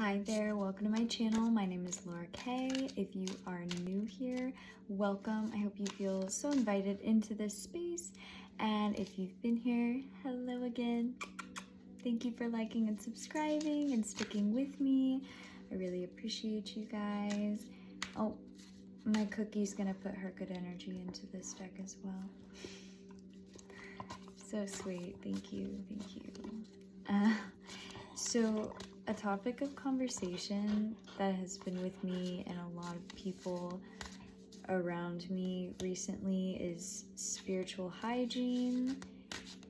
Hi there, welcome to my channel. My name is Laura Kay. If you are new here, welcome. I hope you feel so invited into this space. And if you've been here, hello again. Thank you for liking and subscribing and sticking with me. I really appreciate you guys. Oh, my cookie's gonna put her good energy into this deck as well. So sweet, thank you, thank you. So a topic of conversation that has been with me and a lot of people around me recently is spiritual hygiene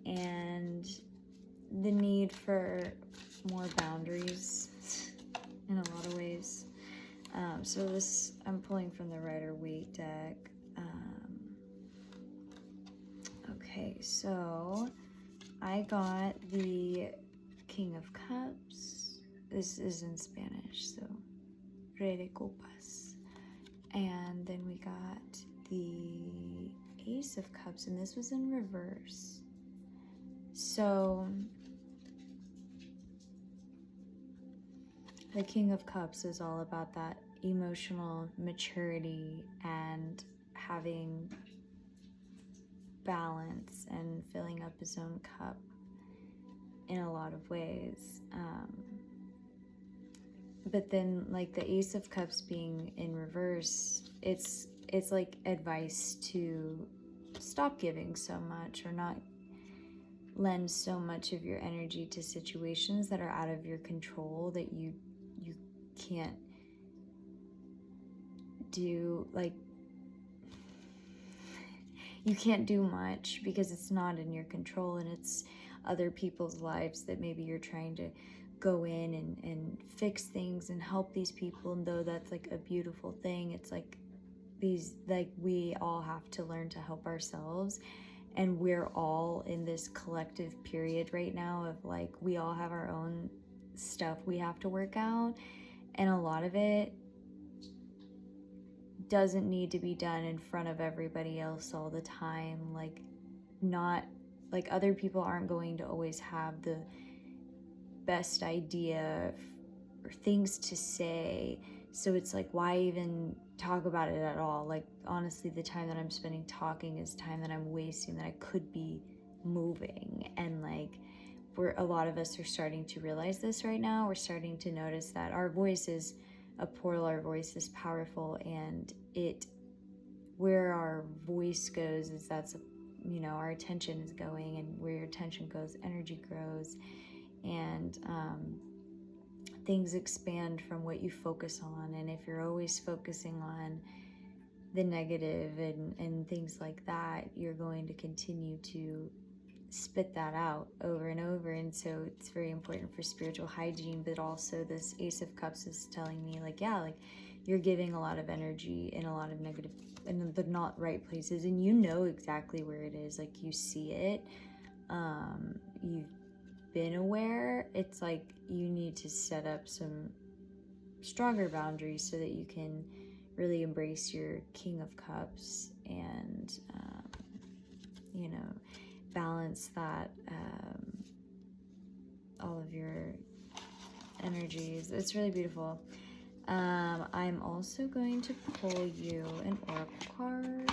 and the need for more boundaries in a lot of ways. So this, I'm pulling from the Rider-Waite deck. Okay, so I got the King of Cups. This is in Spanish, so Rey de Copas. And then we got the Ace of Cups, and this was in reverse. So the King of Cups is all about that emotional maturity and having balance and filling up his own cup in a lot of ways. But then like the Ace of Cups being in reverse, it's like advice to stop giving so much or not lend so much of your energy to situations that are out of your control, that you can't do, like you can't do much because it's not in your control, and it's other people's lives that maybe you're trying to go in and fix things and help these people. And though that's like a beautiful thing, it's like we all have to learn to help ourselves. And we're all in this collective period right now of like, we all have our own stuff we have to work out. And a lot of it doesn't need to be done in front of everybody else all the time. Like, not like other people aren't going to always have the best idea or things to say. So it's like, why even talk about it at all? Like, honestly, the time that I'm spending talking is time that I'm wasting that I could be moving. And like, a lot of us are starting to realize this right now. We're starting to notice that our voice is a portal, our voice is powerful, and where our voice goes is our attention is going, and where your attention goes, energy grows, and things expand from what you focus on. And if you're always focusing on the negative and things like that, you're going to continue to spit that out over and over. And so it's very important for spiritual hygiene. But also this Ace of Cups is telling me like, yeah, like you're giving a lot of energy in a lot of negative and the not right places, and you know exactly where it is. Like, you see it, you've been aware. It's like you need to set up some stronger boundaries so that you can really embrace your King of Cups and balance that, all of your energies. It's really beautiful. I'm also going to pull you an oracle card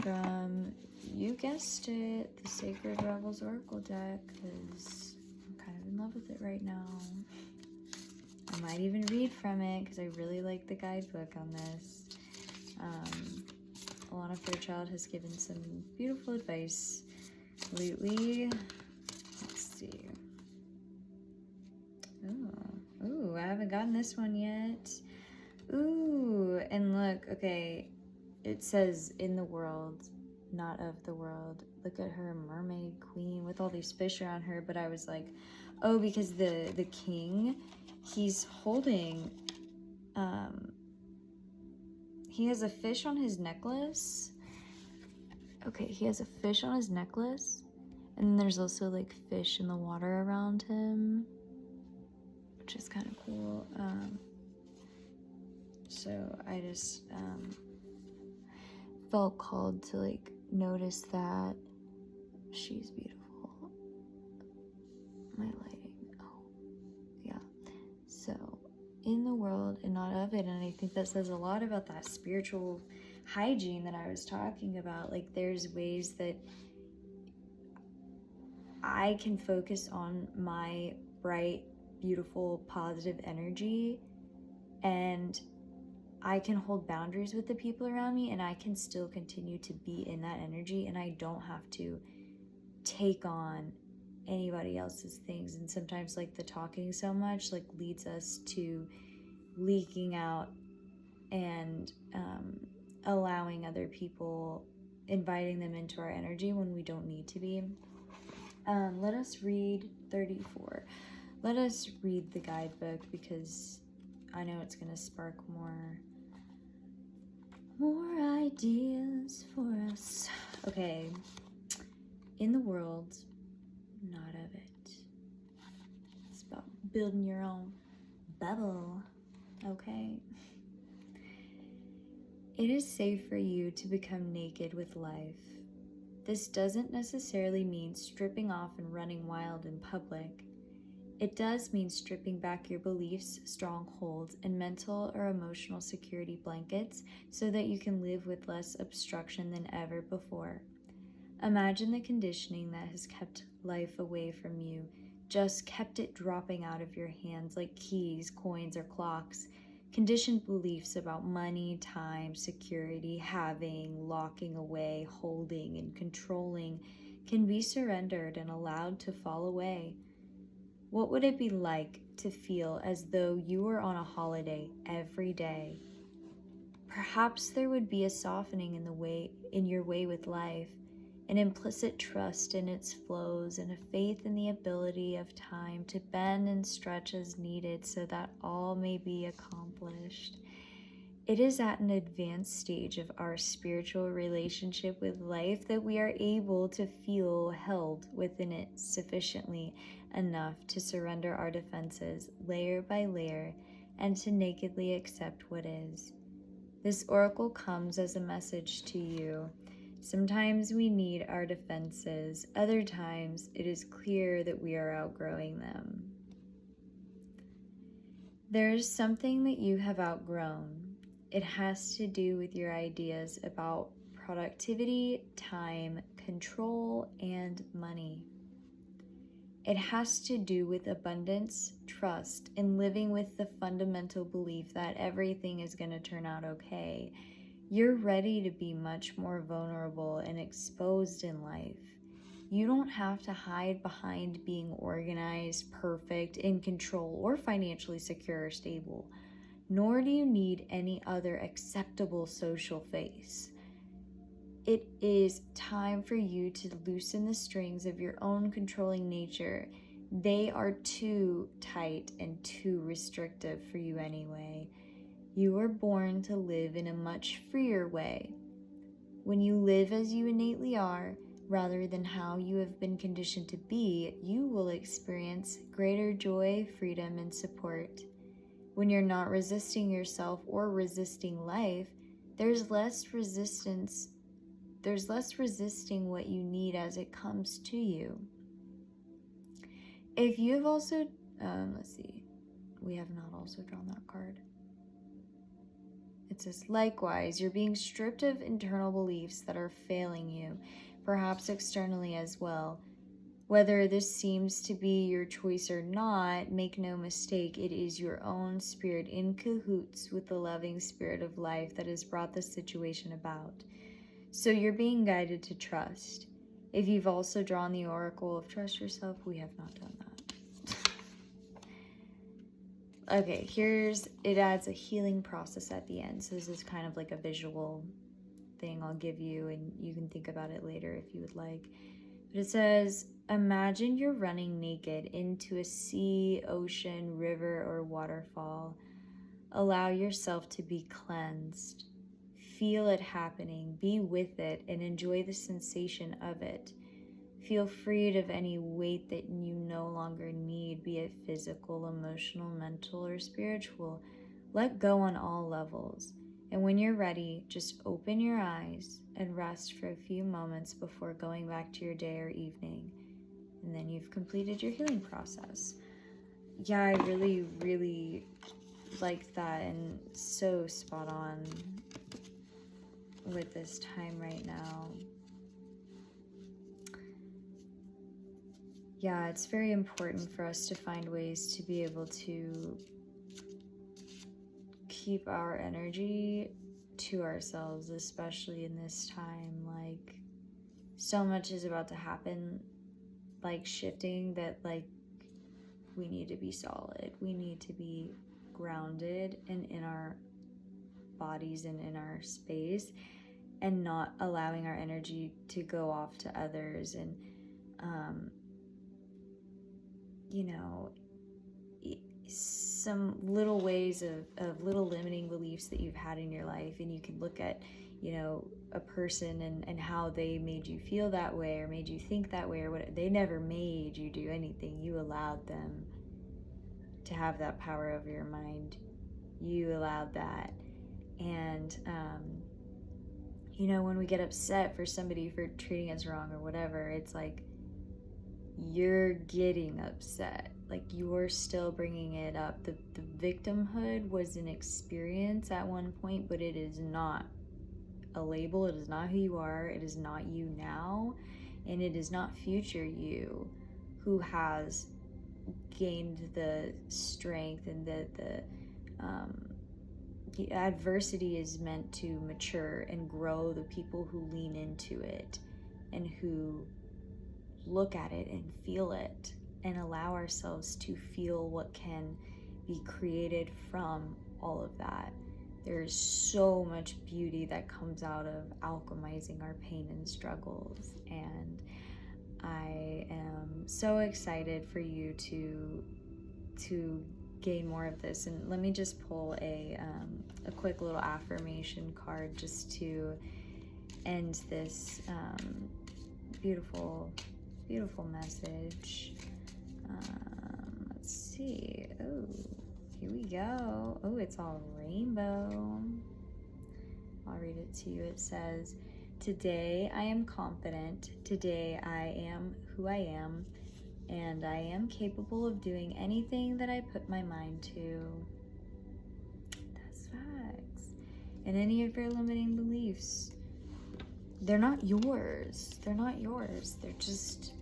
from, you guessed it, the Sacred Rebels Oracle deck, because I'm kind of in love with it right now. I might even read from it because I really like the guidebook on this. Alana Fairchild has given some beautiful advice lately. Let's see. Ooh, I haven't gotten this one yet. Ooh, and look, okay, it says in the world, not of the world. Look at her, mermaid queen with all these fish around her. But I was like, oh, because the king, he's holding, he has a fish on his necklace. Okay, he has a fish on his necklace, and then there's also like fish in the water around him, which is kind of cool. So I just felt called to like notice that she's beautiful. My lighting, oh yeah. not of it. And I think that says a lot about that spiritual hygiene that I was talking about. Like, there's ways that I can focus on my bright, beautiful, positive energy, and I can hold boundaries with the people around me, and I can still continue to be in that energy, and I don't have to take on anybody else's things. And sometimes, like, the talking so much, like, leads us to leaking out and allowing other people, inviting them into our energy when we don't need to be. Let us read 34. Let us read the guidebook, because I know it's going to spark more ideas for us. Okay. In the world, not of it. It's about building your own bubble. Okay. It is safe for you to become naked with life. This doesn't necessarily mean stripping off and running wild in public. It does mean stripping back your beliefs, strongholds, and mental or emotional security blankets so that you can live with less obstruction than ever before. Imagine the conditioning that has kept life away from you, just kept it dropping out of your hands like keys, coins, or clocks. Conditioned beliefs about money, time, security, having, locking away, holding, and controlling can be surrendered and allowed to fall away. What would it be like to feel as though you were on a holiday every day? Perhaps there would be a softening in your way with life, an implicit trust in its flows, and a faith in the ability of time to bend and stretch as needed so that all may be accomplished. It is at an advanced stage of our spiritual relationship with life that we are able to feel held within it sufficiently enough to surrender our defenses layer by layer and to nakedly accept what is. This oracle comes as a message to you. Sometimes we need our defenses. Other times it is clear that we are outgrowing them. There is something that you have outgrown. It has to do with your ideas about productivity, time, control, and money. It has to do with abundance, trust, and living with the fundamental belief that everything is going to turn out okay. You're ready to be much more vulnerable and exposed in life. You don't have to hide behind being organized, perfect, in control, or financially secure or stable. Nor do you need any other acceptable social face. It is time for you to loosen the strings of your own controlling nature. They are too tight and too restrictive for you anyway. You were born to live in a much freer way. When you live as you innately are, rather than how you have been conditioned to be, you will experience greater joy, freedom, and support. When you're not resisting yourself or resisting life, there's less resistance. There's less resisting what you need as it comes to you. If you have also, let's see, we have not also drawn that card. It says, likewise, you're being stripped of internal beliefs that are failing you, perhaps externally as well. Whether this seems to be your choice or not, make no mistake, it is your own spirit in cahoots with the loving spirit of life that has brought this situation about. So you're being guided to trust. If you've also drawn the oracle of trust yourself, we have not done that. Okay, it adds a healing process at the end. So this is kind of like a visual thing I'll give you, and you can think about it later if you would like. But it says, imagine you're running naked into a sea, ocean, river, or waterfall. Allow yourself to be cleansed. Feel it happening, be with it, and enjoy the sensation of it. Feel freed of any weight that you no longer need, be it physical, emotional, mental, or spiritual. Let go on all levels. And when you're ready, just open your eyes and rest for a few moments before going back to your day or evening. And then you've completed your healing process. Yeah, I really, really, like that and so spot on with this time right now. Yeah, it's very important for us to find ways to be able to keep our energy to ourselves, especially in this time. Like, so much is about to happen, like shifting, that like we need to be solid. We need to be grounded and in our bodies and in our space, and not allowing our energy to go off to others. And you know, some little ways of little limiting beliefs that you've had in your life, and you can look at, you know, a person and how they made you feel that way or made you think that way or what. They never made you do anything. You allowed them to have that power over your mind. You allowed that. And you know, when we get upset for somebody for treating us wrong or whatever, it's like you're getting upset. Like, you're still bringing it up. The victimhood was an experience at one point, but it is not a label. It is not who you are. It is not you now, and it is not future you who has gained the strength. And the adversity is meant to mature and grow the people who lean into it and who look at it and feel it and allow ourselves to feel what can be created from all of that. There's so much beauty that comes out of alchemizing our pain and struggles, and I am so excited for you to gain more of this. And let me just pull a quick little affirmation card just to end this beautiful message. Let's see. Oh, here we go. Oh, it's all rainbow. I'll read it to you. It says, "Today I am confident. Today I am who I am, and I am capable of doing anything that I put my mind to." That's facts. And any of your limiting beliefs, they're not yours. They're not yours. They're just,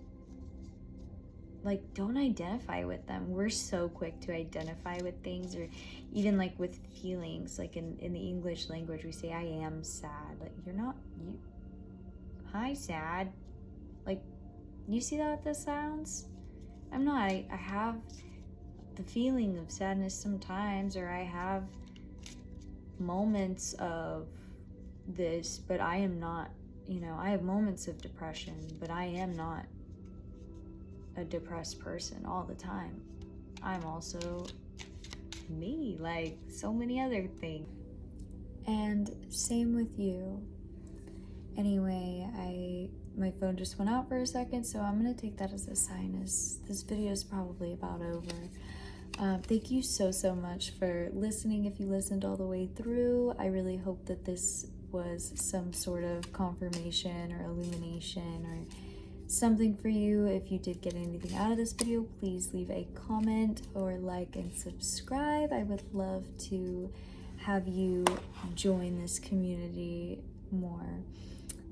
like, don't identify with them. We're so quick to identify with things, or even like with feelings. Like in the English language, we say, "I am sad." Like, you're not, you, hi, sad. Like, you see that this sounds? I'm not. I have the feeling of sadness sometimes, or I have moments of this, but I am not, you know, I have moments of depression, but I am not a depressed person all the time. I'm also me, like so many other things. And same with you. Anyway, my phone just went out for a second, so I'm gonna take that as a sign, as this video is probably about over. Thank you so much for listening. If you listened all the way through, I really hope that this was some sort of confirmation or illumination or something for you. If you did get anything out of this video, please leave a comment or like and subscribe. I would love to have you join this community more.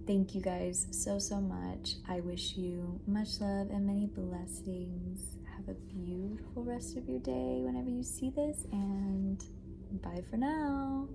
Thank you guys so much. I wish you much love and many blessings. Have a beautiful rest of your day whenever you see this, and bye for now.